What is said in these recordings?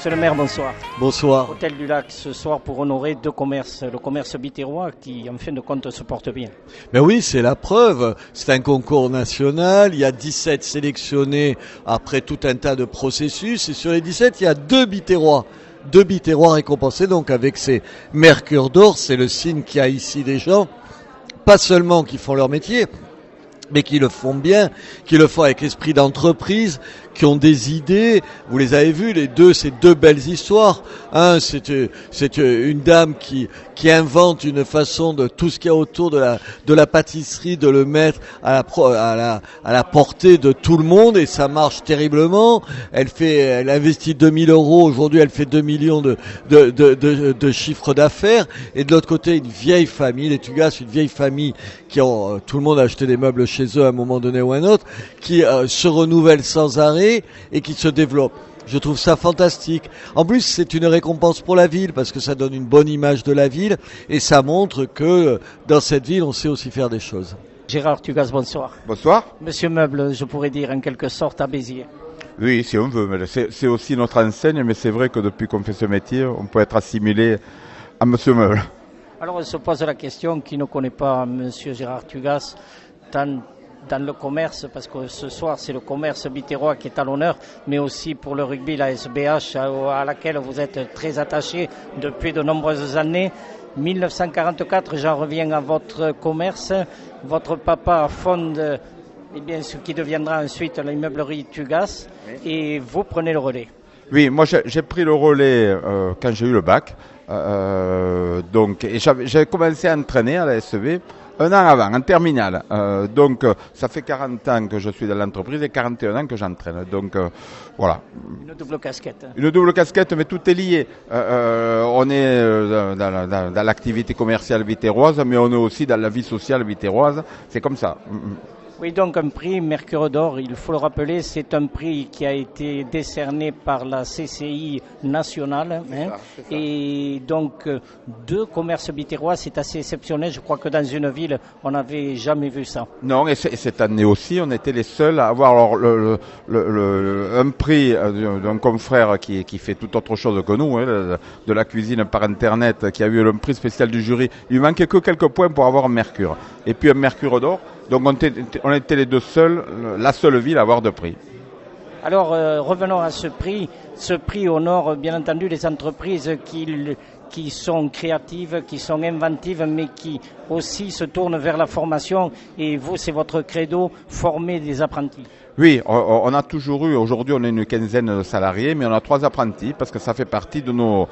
Monsieur le maire, bonsoir. Bonsoir. Hôtel du Lac ce soir pour honorer deux commerces. Le commerce biterrois qui, en fin de compte, se porte bien. Mais oui, c'est la preuve. C'est un concours national. Il y a 17 sélectionnés après tout un tas de processus. Et sur les 17, il y a deux biterrois. Deux biterrois récompensés donc avec ces mercures d'or. C'est le signe qu'il y a ici des gens, pas seulement qui font leur métier, mais qui le font bien, qui le font avec esprit d'entreprise, qui ont des idées. Vous les avez vus, les deux, c'est deux belles histoires. Un, c'est une dame qui invente une façon de tout ce qu'il y a autour de la pâtisserie, de le mettre à la portée de tout le monde, et ça marche terriblement. Elle investit 2000 euros, aujourd'hui elle fait 2 millions de chiffre d'affaires. Et de l'autre côté, une vieille famille, les Tugas, une vieille famille tout le monde a acheté des meubles chez eux à un moment donné ou à un autre, qui se renouvelle sans arrêt et qui se développe. Je trouve ça fantastique. En plus, c'est une récompense pour la ville parce que ça donne une bonne image de la ville et ça montre que dans cette ville, on sait aussi faire des choses. Gérard Tugas, bonsoir. Bonsoir. Monsieur Meuble, je pourrais dire en quelque sorte à Béziers. Oui, si on veut, mais c'est aussi notre enseigne, mais c'est vrai que depuis qu'on fait ce métier, on peut être assimilé à Monsieur Meuble. Alors on se pose la question, qui ne connaît pas Monsieur Gérard Tugas, dans le commerce, parce que ce soir c'est le commerce biterrois qui est à l'honneur, mais aussi pour le rugby, la SBH, à laquelle vous êtes très attaché depuis de nombreuses années. 1944, j'en reviens à votre commerce. Votre papa fonde ce qui deviendra ensuite l'immeuble Tugas, et vous prenez le relais. Oui, moi j'ai pris le relais quand j'ai eu le bac. J'ai commencé à entraîner à la SEV un an avant, en terminale. Ça fait 40 ans que je suis dans l'entreprise et 41 ans que j'entraîne. Voilà. Une double casquette. Une double casquette, mais tout est lié. On est dans l'activité commerciale biterroise, mais on est aussi dans la vie sociale biterroise. C'est comme ça. Oui, donc un prix Mercure d'Or, il faut le rappeler, c'est un prix qui a été décerné par la CCI nationale. C'est ça. Et donc, deux commerces biterrois, c'est assez exceptionnel. Je crois que dans une ville, on n'avait jamais vu ça. Non, et cette année aussi, on était les seuls à avoir un prix d'un confrère qui fait tout autre chose que nous, de la cuisine par Internet, qui a eu le prix spécial du jury. Il manquait que quelques points pour avoir un Mercure. Et puis un Mercure d'Or. Donc on était les deux seuls, la seule ville à avoir de prix. Alors revenons à ce prix. Ce prix honore bien entendu les entreprises qui sont créatives, qui sont inventives, mais qui aussi se tournent vers la formation. Et vous, c'est votre credo, former des apprentis. Oui, on a toujours eu, aujourd'hui on est une quinzaine de salariés, mais on a 3 apprentis parce que ça fait partie de nos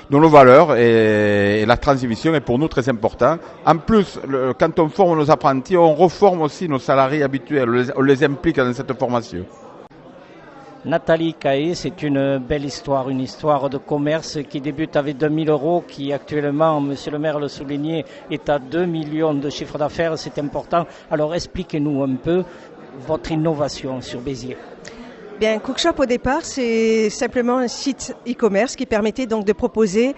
valeurs et la transmission est pour nous très important. En plus, quand on forme nos apprentis, on reforme aussi nos salariés habituels, on les implique dans cette formation. Nathalie Caé, c'est une belle histoire, une histoire de commerce qui débute avec 2000 euros, qui actuellement, monsieur le maire le soulignait, est à 2 millions de chiffre d'affaires, c'est important. Alors expliquez-nous un peu votre innovation sur Béziers. Bien, Cookshop au départ, c'est simplement un site e-commerce qui permettait donc de proposer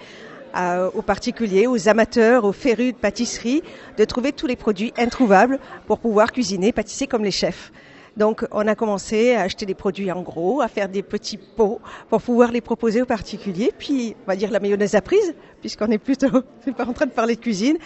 aux particuliers, aux amateurs, aux férus de pâtisserie, de trouver tous les produits introuvables pour pouvoir cuisiner, pâtisser comme les chefs. Donc, on a commencé à acheter des produits en gros, à faire des petits pots pour pouvoir les proposer aux particuliers. Puis, on va dire la mayonnaise à prise, puisqu'on est c'est pas en train de parler de cuisine.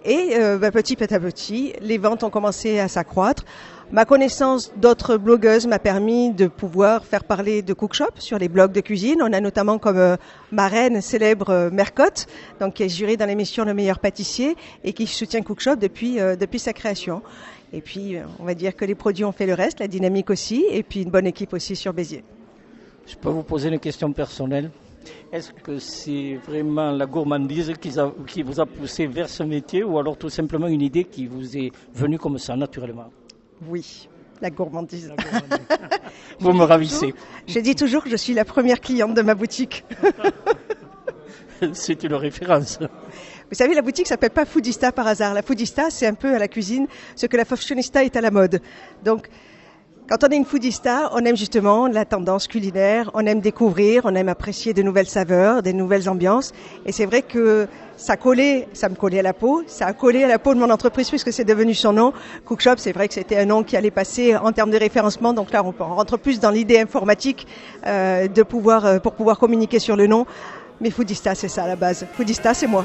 Et petit à petit, les ventes ont commencé à s'accroître. Ma connaissance d'autres blogueuses m'a permis de pouvoir faire parler de Cookshop sur les blogs de cuisine. On a notamment comme marraine célèbre Mercotte, donc qui est jurée dans l'émission Le Meilleur Pâtissier et qui soutient Cookshop depuis sa création. Et puis, on va dire que les produits ont fait le reste, la dynamique aussi, et puis une bonne équipe aussi sur Béziers. Je peux vous poser une question personnelle. Est-ce que c'est vraiment la gourmandise qui vous a poussé vers ce métier ou alors tout simplement une idée qui vous est venue comme ça, naturellement ? Oui, la gourmandise. Vous me ravissez. Je dis toujours que je suis la première cliente de ma boutique. C'est une référence. Vous savez, la boutique s'appelle pas Foodista par hasard. La Foodista, c'est un peu à la cuisine ce que la fashionista est à la mode. Donc, quand on est une foodista, on aime justement la tendance culinaire, on aime découvrir, on aime apprécier de nouvelles saveurs, des nouvelles ambiances. Et c'est vrai que ça me collait à la peau, ça a collé à la peau de mon entreprise puisque c'est devenu son nom. Cookshop, c'est vrai que c'était un nom qui allait passer en termes de référencement, donc là on rentre plus dans l'idée informatique pour pouvoir communiquer sur le nom. Mais Foodista, c'est ça à la base. Foodista, c'est moi.